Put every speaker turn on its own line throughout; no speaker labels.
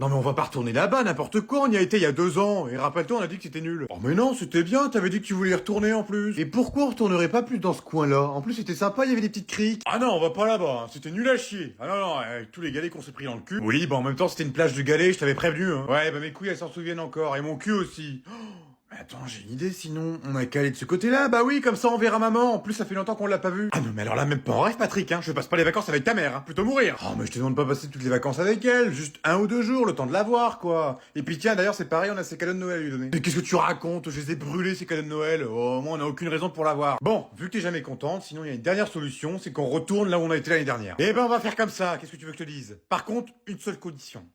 Non mais on va pas retourner là-bas, n'importe quoi, on y a été il y a 2 ans, et rappelle-toi, on a dit que c'était nul. Oh mais non, c'était bien, t'avais dit que tu voulais y retourner en plus. Et pourquoi on retournerait pas plus dans ce coin-là? En plus c'était sympa, il y avait des petites criques. Ah non, on va pas là-bas, hein. C'était nul à chier. Ah non, non, avec tous les galets qu'on s'est pris dans le cul. Oui, bah en même temps c'était une plage de galets, je t'avais prévenu, hein. Ouais, bah mes couilles elles s'en souviennent encore, et mon cul aussi. Mais attends, j'ai une idée sinon. On a qu'à aller de ce côté-là, bah oui, comme ça on verra maman. En plus, ça fait longtemps qu'on l'a pas vue. Ah non, mais alors là, même pas en rêve, Patrick, hein. Je passe pas les vacances avec ta mère, hein. Plutôt mourir. Oh, mais je te demande pas passer toutes les vacances avec elle. Juste 1 ou 2 jours, le temps de la voir, quoi. Et puis tiens, d'ailleurs, c'est pareil, on a ses cadeaux de Noël à lui donner. Mais qu'est-ce que tu racontes? Je les ai brûlés, ces cadeaux de Noël. Oh, moi, on a aucune raison pour la voir. Bon, vu que t'es jamais contente, sinon il y a une dernière solution, c'est qu'on retourne là où on a été l'année dernière. Eh ben, on va faire comme ça. Qu'est-ce que tu veux que je te dise? Par contre, une seule condition.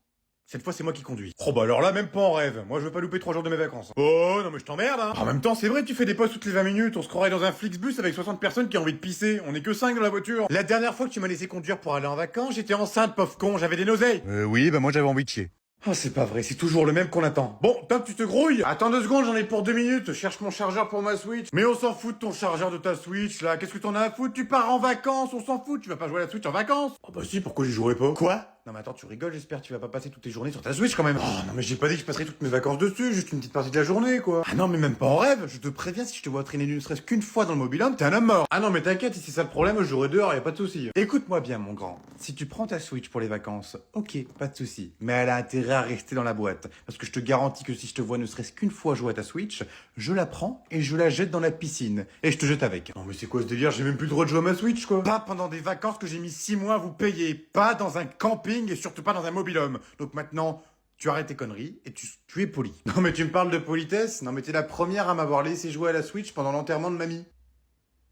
Cette fois, c'est moi qui conduis. Oh bah alors là, même pas en rêve. Moi, je veux pas louper 3 jours de mes vacances. Oh non mais je t'emmerde, hein. En même temps, c'est vrai, tu fais des pauses toutes les 20 minutes. On se croirait dans un Flixbus avec 60 personnes qui ont envie de pisser. On est que 5 dans la voiture. La dernière fois que tu m'as laissé conduire pour aller en vacances, j'étais enceinte, pauvre con. J'avais des nausées. Oui, bah moi j'avais envie de chier. Oh, c'est pas vrai, c'est toujours le même qu'on attend. Bon, top, tu te grouilles. Attends 2 secondes, j'en ai pour 2 minutes. Je cherche mon chargeur pour ma Switch. Mais on s'en fout de ton chargeur de ta Switch, là. Qu'est-ce que t'en as à foutre? Tu pars en vacances, on s'en fout. Tu vas pas jouer à la Switch en vacances. Oh bah si, pourquoi j'y jouerais pas? Quoi? Non mais attends, tu rigoles, j'espère que tu vas pas passer toutes tes journées sur ta Switch quand même. Oh non mais j'ai pas dit que je passerais toutes mes vacances dessus, juste une petite partie de la journée quoi. Ah non mais même pas en rêve, je te préviens, si je te vois traîner ne serait-ce qu'une fois dans le mobil-home, t'es un homme mort. Ah non mais t'inquiète, si c'est ça le problème, je jouerai dehors, y a pas de souci. Écoute-moi bien mon grand, si tu prends ta Switch pour les vacances, ok, pas de souci, mais elle a intérêt à rester dans la boîte. Parce que je te garantis que si je te vois ne serait-ce qu'une fois jouer à ta Switch, je la prends et je la jette dans la piscine. Et je te jette avec. Non mais c'est quoi ce délire, j'ai même plus le droit de jouer à ma Switch quoi. Pas pendant des vacances que j'ai mis 6 mois à vous payer, pas dans un camping et surtout pas dans un mobil-home. Donc maintenant, tu arrêtes tes conneries et tu es poli. Non mais tu me parles de politesse? Non mais t'es la première à m'avoir laissé jouer à la Switch pendant l'enterrement de mamie.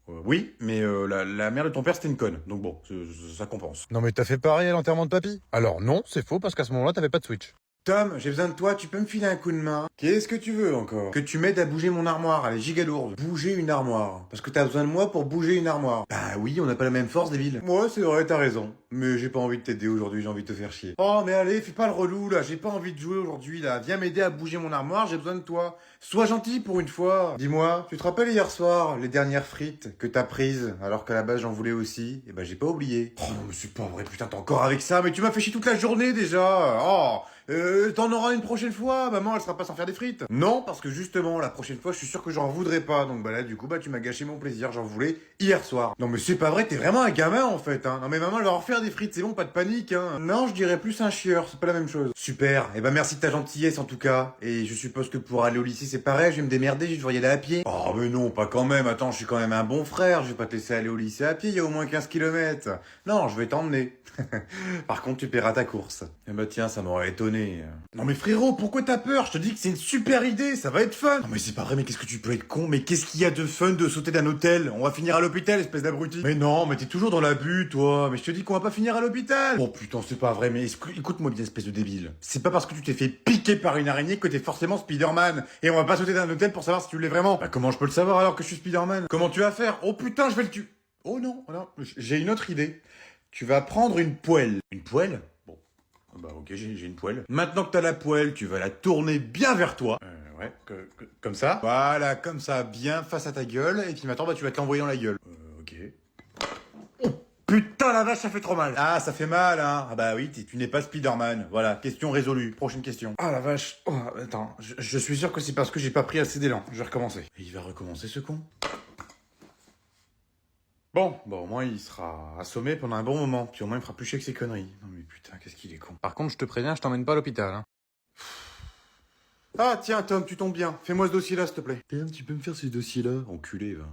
Oui, mais la mère de ton père c'était une conne, donc bon, ça compense.
Non mais t'as fait pareil à l'enterrement de papy? Alors non, c'est faux parce qu'à ce moment-là t'avais pas de Switch.
Tom, j'ai besoin de toi, tu peux me filer un coup de main? Qu'est-ce que tu veux encore? Que tu m'aides à bouger mon armoire, elle est giga lourde. Bouger une armoire. Parce que t'as besoin de moi pour bouger une armoire. Bah oui, on n'a pas la même force, débile. Moi, c'est vrai, t'as raison. Mais j'ai pas envie de t'aider aujourd'hui, j'ai envie de te faire chier. Oh, mais allez, fais pas le relou, là, j'ai pas envie de jouer aujourd'hui, là. Viens m'aider à bouger mon armoire, j'ai besoin de toi. Sois gentil pour une fois. Dis-moi, tu te rappelles hier soir, les dernières frites que t'as prises, alors qu'à la base j'en voulais aussi? Eh ben, j'ai pas oublié. Oh non, mais c'est pas vrai, putain, t'es encore avec ça, mais tu m'as fait chier toute la journée, déjà. Oh, t'en auras une prochaine fois, maman elle sera pas sans faire des frites. Non, parce que justement, la prochaine fois, je suis sûr que j'en voudrais pas. Donc bah là, du coup, bah tu m'as gâché mon plaisir, j'en voulais hier soir. Non mais c'est pas vrai, t'es vraiment un gamin en fait, hein. Non mais maman elle va en refaire des frites, c'est bon, pas de panique, hein. Non, je dirais plus un chieur, c'est pas la même chose. Super, et bah merci de ta gentillesse en tout cas. Et je suppose que pour aller au lycée c'est pareil, je vais me démerder, je devrais y aller à pied. Oh mais non, pas quand même, attends, je suis quand même un bon frère, je vais pas te laisser aller au lycée à pied, il y a au moins 15 kilomètres. Non, je vais t'emmener. Par contre, tu paieras ta course. Eh bah tiens, ça m'aurait étonné. Non mais frérot, pourquoi t'as peur? Je te dis que c'est une super idée, ça va être fun. Non mais c'est pas vrai, mais qu'est-ce que tu peux être con? Mais qu'est-ce qu'il y a de fun de sauter d'un hôtel? On va finir à l'hôpital, espèce d'abruti. Mais non, mais t'es toujours dans l'abus, toi. Mais je te dis qu'on va pas finir à l'hôpital. Oh putain, c'est pas vrai, mais écoute-moi bien, espèce de débile. C'est pas parce que tu t'es fait piquer par une araignée que t'es forcément Spider-Man. Et on va pas sauter d'un hôtel pour savoir si tu l'es vraiment. Bah comment je peux le savoir alors que je suis Spider-Man? Comment tu vas faire? Oh putain, je vais le tuer. Oh non, j'ai une autre idée. Tu vas prendre une poêle. Une poêle? Bon. Bah ok, j'ai une poêle. Maintenant que t'as la poêle, tu vas la tourner bien vers toi. Ouais, comme ça. Voilà, comme ça, bien face à ta gueule. Et puis maintenant, bah tu vas te l'envoyer dans la gueule. Ok. Oh, putain, la vache, ça fait trop mal. Ah, ça fait mal, hein. Ah bah oui, tu n'es pas Spider-Man. Voilà, question résolue. Prochaine question. Ah la vache. Oh, attends, je suis sûr que c'est parce que j'ai pas pris assez d'élan. Je vais recommencer. Et il va recommencer ce con. Bon, au moins il sera assommé pendant un bon moment, puis au moins il me fera plus chier que ses conneries. Non mais putain, qu'est-ce qu'il est con.
Par contre, je te préviens, je t'emmène pas à l'hôpital, hein.
Ah tiens Tom, tu tombes bien. Fais-moi ce dossier-là, s'il te plaît. Tu peux me faire ce dossier-là? Enculé, va.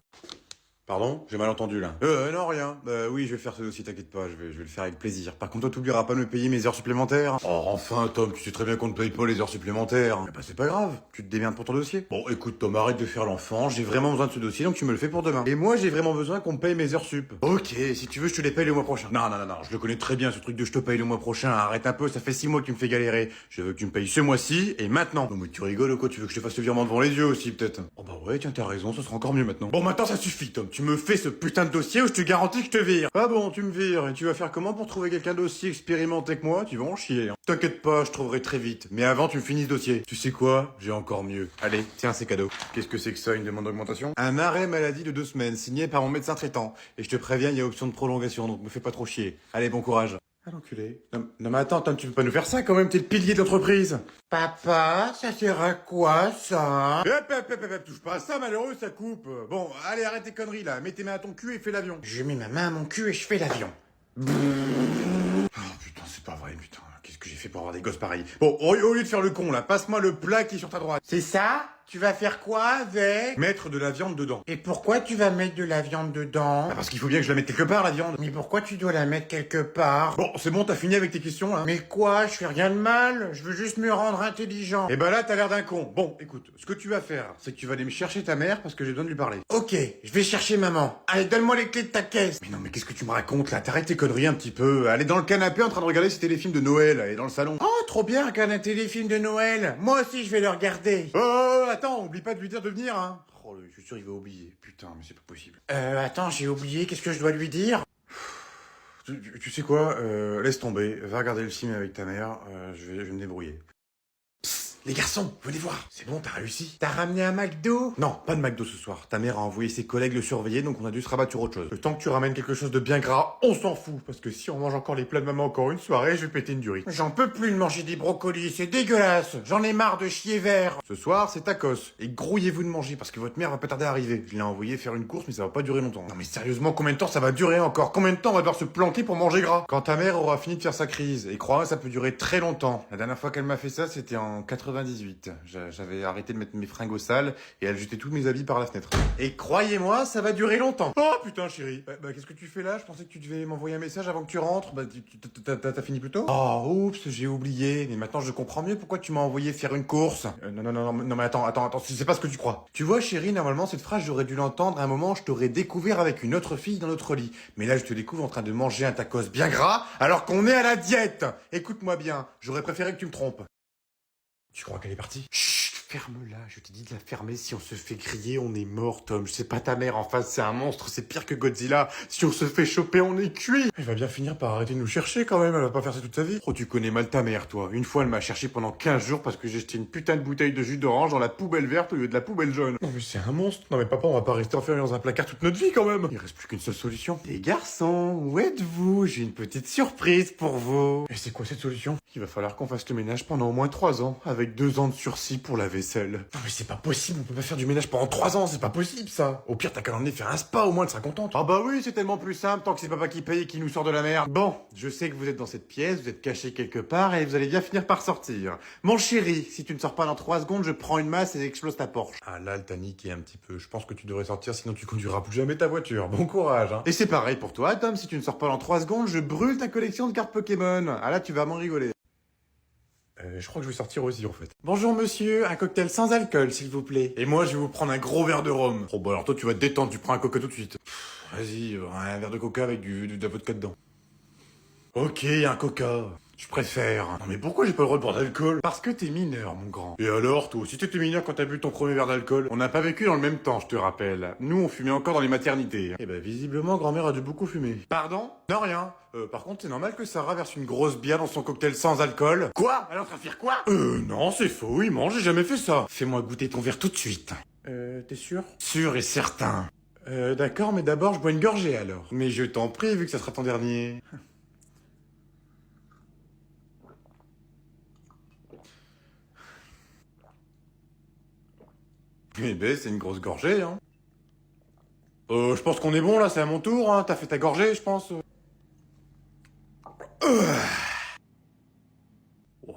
Pardon? J'ai mal entendu là. Non, rien. Oui, je vais faire ce dossier, t'inquiète pas, je vais le faire avec plaisir. Par contre, toi, t'oublieras pas de me payer mes heures supplémentaires. Oh, enfin, Tom, tu sais très bien qu'on ne paye pas les heures supplémentaires. Bah, c'est pas grave, tu te démerdes pour ton dossier. Bon, écoute, Tom, arrête de faire l'enfant, j'ai vraiment besoin de ce dossier, donc tu me le fais pour demain. Et moi, j'ai vraiment besoin qu'on me paye mes heures sup. Ok, si tu veux, je te les paye le mois prochain. Non, je le connais très bien, ce truc de je te paye le mois prochain. Arrête un peu, ça fait 6 mois que tu me fais galérer. Je veux que tu me payes ce mois-ci, et maintenant. Non, mais tu rigoles ou quoi? Tu veux que je te fasse le virement devant les yeux aussi, peut-être? Oh bah ouais, tiens, t'as raison, ça sera encore mieux maintenant. Bon, maintenant, ça suffit, Tom. Tu me fais ce putain de dossier où je te garantis que je te vire. Ah bon, tu me vires, et tu vas faire comment pour trouver quelqu'un d'aussi expérimenté que moi? Tu vas en chier. Hein. T'inquiète pas, je trouverai très vite. Mais avant, tu me finis ce dossier. Tu sais quoi? J'ai encore mieux. Allez, tiens, c'est cadeau. Qu'est-ce que c'est que ça, une demande d'augmentation? Un arrêt maladie de 2 semaines, signé par mon médecin traitant. Et je te préviens, il y a option de prolongation, donc me fais pas trop chier. Allez, bon courage. Ah l'enculé. Non mais attends, Tom, tu peux pas nous faire ça quand même, t'es le pilier de l'entreprise. Papa, ça sert à quoi ça? Touche pas à ça malheureux, ça coupe. Bon, allez arrête tes conneries là, mets tes mains à ton cul et fais l'avion. Je mets ma main à mon cul et je fais l'avion. Oh putain, c'est pas vrai, putain. Qu'est-ce que j'ai fait pour avoir des gosses pareils? Bon, au lieu de faire le con là, passe-moi le plat qui est sur ta droite. C'est ça? Tu vas faire quoi avec? Mettre de la viande dedans. Et pourquoi tu vas mettre de la viande dedans? Bah parce qu'il faut bien que je la mette quelque part, la viande. Mais pourquoi tu dois la mettre quelque part? Bon, c'est bon, t'as fini avec tes questions, là. Mais quoi? Je fais rien de mal. Je veux juste me rendre intelligent. Et bah là, t'as l'air d'un con. Bon, écoute, ce que tu vas faire, c'est que tu vas aller me chercher ta mère parce que j'ai besoin de lui parler. Ok, je vais chercher maman. Allez, donne-moi les clés de ta caisse. Mais non, mais qu'est-ce que tu me racontes, là? T'arrêtes tes conneries un petit peu. Elle est dans le canapé en train de regarder ses téléfilms de Noël. Elle est dans le salon. Oh, trop bien, regarde un téléfilm de Noël. Moi aussi, je vais le regarder. Oh, attends, oublie pas de lui dire de venir, hein. Oh, je suis sûr il va oublier. Putain, mais c'est pas possible. Attends, j'ai oublié, qu'est-ce que je dois lui dire? Tu sais quoi, laisse tomber, va regarder le film avec ta mère, je vais me débrouiller. Les garçons, venez voir. C'est bon, t'as réussi. T'as ramené un McDo? Non, pas de McDo ce soir. Ta mère a envoyé ses collègues le surveiller, donc on a dû se rabattre sur autre chose. Le temps que tu ramènes quelque chose de bien gras, on s'en fout. Parce que si on mange encore les plats de maman encore une soirée, je vais péter une durite. J'en peux plus de manger des brocolis, c'est dégueulasse. J'en ai marre de chier vert. Ce soir, c'est tacos. Et grouillez-vous de manger, parce que votre mère va pas tarder à arriver. Je l'ai envoyé faire une course, mais ça va pas durer longtemps. Non mais sérieusement, combien de temps ça va durer encore? Combien de temps on va devoir se planquer pour manger gras? Quand ta mère aura fini de faire sa crise, et crois-moi, ça peut durer très longtemps. La dernière fois qu'elle m'a fait ça, c'était en 98. J'avais arrêté de mettre mes fringues au sale et elle jetait tous mes habits par la fenêtre. Et croyez-moi, ça va durer longtemps. Oh putain chérie, qu'est-ce que tu fais là? Je pensais que tu devais m'envoyer un message avant que tu rentres. T'as fini plus tôt? Oh oups, j'ai oublié. Mais maintenant je comprends mieux pourquoi tu m'as envoyé faire une course. Non mais attends, c'est pas ce que tu crois. Tu vois chérie, normalement cette phrase j'aurais dû l'entendre à un moment, je t'aurais découvert avec une autre fille dans notre lit. Mais là je te découvre en train de manger un tacos bien gras alors qu'on est à la diète. Écoute-moi bien, j'aurais préféré que tu me trompes. Tu crois qu'elle est partie? Chut, ferme-la, je t'ai dit de la fermer, si on se fait griller, on est mort, Tom. C'est pas ta mère en face, c'est un monstre, c'est pire que Godzilla. Si on se fait choper, on est cuit. Elle va bien finir par arrêter de nous chercher quand même, elle va pas faire ça toute sa vie. Oh, tu connais mal ta mère, toi. Une fois, elle m'a cherché pendant 15 jours parce que j'ai jeté une putain de bouteille de jus d'orange dans la poubelle verte au lieu de la poubelle jaune. Non mais c'est un monstre. Non mais papa, on va pas rester enfermé dans un placard toute notre vie quand même. Il reste plus qu'une seule solution. Les garçons, où êtes-vous? J'ai une petite surprise pour vous. Et c'est quoi cette solution? Il va falloir qu'on fasse le ménage pendant au moins 3 ans, avec 2 ans de sursis pour la vaisselle. Non mais c'est pas possible, on peut pas faire du ménage pendant 3 ans, c'est pas possible ça. Au pire, t'as qu'à l'emmener faire un spa, au moins elle sera contente. Ah bah oui, c'est tellement plus simple tant que c'est papa qui paye et qui nous sort de la merde. Bon, je sais que vous êtes dans cette pièce, vous êtes caché quelque part et vous allez bien finir par sortir. Mon chéri, si tu ne sors pas dans 3 secondes, je prends une masse et j'explose ta Porsche. Ah là, le tanique est un petit peu. Je pense que tu devrais sortir, sinon tu conduiras plus jamais ta voiture. Bon courage, hein. Et c'est pareil pour toi, Tom, si tu ne sors pas dans 3 secondes, je brûle ta collection de cartes Pokémon. Ah là, tu vas m'en rigoler. Je crois que je vais sortir aussi en fait. Bonjour monsieur, un cocktail sans alcool s'il vous plaît. Et moi je vais vous prendre un gros verre de rhum. Oh bah alors toi tu vas te détendre, tu prends un coca tout de suite. Vas-y, un verre de coca avec de la vodka dedans. Ok, un coca. Je préfère. Non mais pourquoi j'ai pas le droit de boire d'alcool? Parce que t'es mineur, mon grand. Et alors, toi aussi t'étais mineur quand t'as bu ton premier verre d'alcool? On n'a pas vécu dans le même temps, je te rappelle. Nous, on fumait encore dans les maternités. Eh ben, visiblement, grand-mère a dû beaucoup fumer. Pardon? Non, rien. Par contre, c'est normal que Sarah verse une grosse bière dans son cocktail sans alcool. Quoi? Elle est en train de faire quoi? Non, c'est faux, il mange, j'ai jamais fait ça. Fais-moi goûter ton verre tout de suite. T'es sûr? Sûr et certain. D'accord, mais d'abord, je bois une gorgée alors. Mais je t'en prie, vu que ça sera ton dernier. Eh ben, c'est une grosse gorgée, hein. Je pense qu'on est bon, là, c'est à mon tour, hein. T'as fait ta gorgée, je pense. Oh,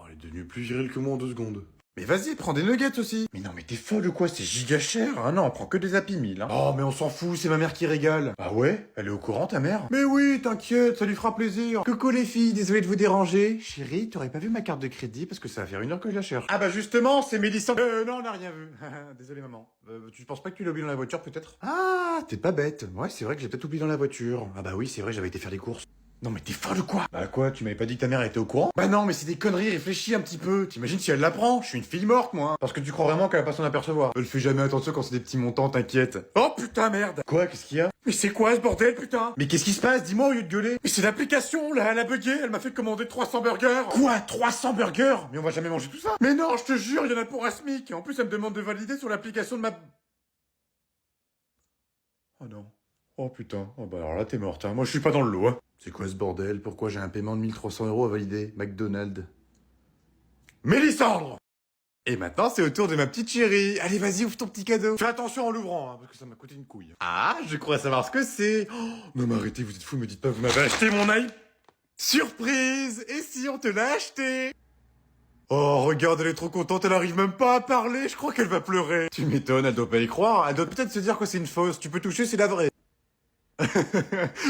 elle est devenue plus virile que moi en 2 secondes. Mais vas-y, prends des nuggets aussi. Mais non, mais t'es folle ou quoi? C'est giga cher. Ah non, on prend que des Happy Meal, hein. Oh, mais on s'en fout, c'est ma mère qui régale. Ah ouais? Elle est au courant, ta mère? Mais oui, t'inquiète, ça lui fera plaisir. Coucou les filles, désolé de vous déranger. Chérie, t'aurais pas vu ma carte de crédit parce que ça va faire 1 heure que je la cherche. Ah bah justement, c'est Mélissa. Non, on n'a rien vu. Désolé maman. Tu penses pas que tu l'as oublié dans la voiture peut-être? Ah, t'es pas bête. Ouais, c'est vrai que j'ai peut-être oublié dans la voiture. Ah bah oui, c'est vrai, j'avais été faire des courses. Non mais t'es folle ou quoi? Bah quoi, tu m'avais pas dit que ta mère était au courant? Bah non mais c'est des conneries, réfléchis un petit peu. T'imagines si elle l'apprend? Je suis une fille morte moi. Parce que tu crois vraiment qu'elle va pas s'en apercevoir. Elle fait jamais attention quand c'est des petits montants, t'inquiète. Oh putain merde! Quoi, qu'est-ce qu'il y a? Mais c'est quoi ce bordel putain? Mais qu'est-ce qui se passe? Dis-moi au lieu de gueuler. Mais c'est l'application là, elle a bugué, elle m'a fait commander 300 burgers. Quoi? 300 burgers? Mais on va jamais manger tout ça. Mais non, je te jure, il y en a pour un SMIC. En plus elle me demande de valider sur l'application de ma... Oh non. Oh putain, oh bah alors là t'es morte, hein. Moi je suis pas dans le lot, hein. C'est quoi ce bordel? Pourquoi j'ai un paiement de 1300 € à valider? McDonald's. Mélissandre! Et maintenant, c'est au tour de ma petite chérie. Allez, vas-y, ouvre ton petit cadeau. Fais attention en l'ouvrant, hein, parce que ça m'a coûté une couille. Ah, je crois savoir ce que c'est. Oh, non mais arrêtez, vous êtes fous, me dites pas que vous m'avez acheté mon iPad. Surprise! Et si on te l'a acheté? Oh, regarde, elle est trop contente, elle arrive même pas à parler, je crois qu'elle va pleurer. Tu m'étonnes, elle doit pas y croire, elle doit peut-être se dire que c'est une fausse, tu peux toucher, c'est la vraie.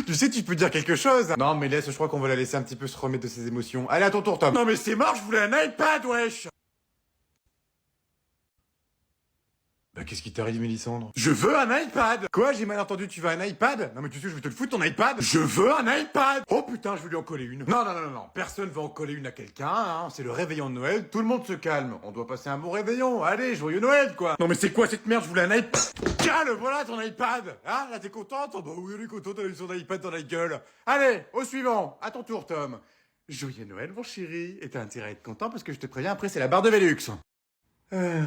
Tu sais, tu peux dire quelque chose. Non, mais laisse, je crois qu'on va la laisser un petit peu se remettre de ses émotions. Allez, à ton tour, Tom. Non, mais c'est mort, je voulais un iPad, wesh. Bah, qu'est-ce qui t'arrive, Mélissandre? Je veux un iPad! Quoi, j'ai mal entendu, tu veux un iPad? Non, mais tu sais, je vais te le foutre, ton iPad! Je veux un iPad! Oh putain, je vais lui en coller une. Non, non, non, non, non, personne va en coller une à quelqu'un, hein. C'est le réveillon de Noël, tout le monde se calme. On doit passer un bon réveillon. Allez, joyeux Noël, quoi! Non, mais c'est quoi cette merde? Je voulais un iPad! Tiens, le voilà, ton iPad! Hein, là, t'es contente? Oh, bah oui, elle est contente, elle a eu son iPad dans la gueule. Allez, au suivant. À ton tour, Tom. Joyeux Noël, mon chéri. Et t'as intérêt à être content parce que je te préviens, après, c'est la barre de Velux. Ah,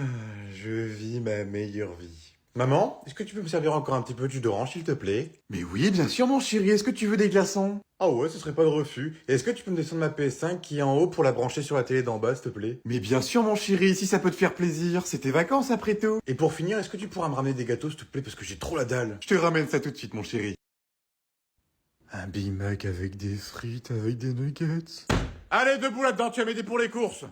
je vis ma meilleure vie. Maman, est-ce que tu peux me servir encore un petit peu de jus d'orange, s'il te plaît? Mais oui, bien sûr, mon chéri. Est-ce que tu veux des glaçons? Ah ouais, ce serait pas de refus. Et est-ce que tu peux me descendre ma PS5 qui est en haut pour la brancher sur la télé d'en bas, s'il te plaît? Mais bien sûr, mon chéri, si ça peut te faire plaisir. C'est tes vacances après tout. Et pour finir, est-ce que tu pourras me ramener des gâteaux, s'il te plaît, parce que j'ai trop la dalle. Je te ramène ça tout de suite, mon chéri. Un Big Mac avec des frites, avec des nuggets. Allez, debout là-dedans, tu vas m'aider pour les courses.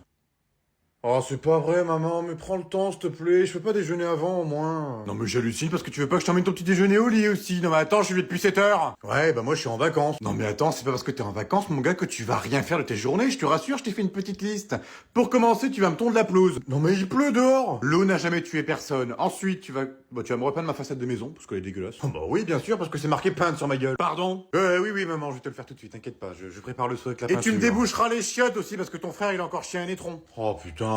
Oh, c'est pas vrai, maman, mais prends le temps, s'il te plaît. Je peux pas déjeuner avant, au moins. Non, mais j'hallucine parce que tu veux pas que je t'emmène ton petit déjeuner au lit aussi. Non, mais attends, je suis depuis 7 heures. Ouais, bah moi, je suis en vacances. Non, mais attends, c'est pas parce que t'es en vacances, mon gars, que tu vas rien faire de tes journées. Je te rassure, je t'ai fait une petite liste. Pour commencer, tu vas me tondre la pelouse. Non, mais il pleut dehors. L'eau n'a jamais tué personne. Ensuite, tu vas me repeindre ma façade de maison, parce qu'elle est dégueulasse. Oh, bah oui, bien sûr, parce que c'est marqué peindre sur ma gueule. Pardon? Oui, oui, maman, je vais te le faire tout de suite, t'inquiète pas. Je prépare le seau avec la peinture. Et tu me déboucheras les chiottes aussi, parce que ton frère, il a encore chié un étron. Oh, putain.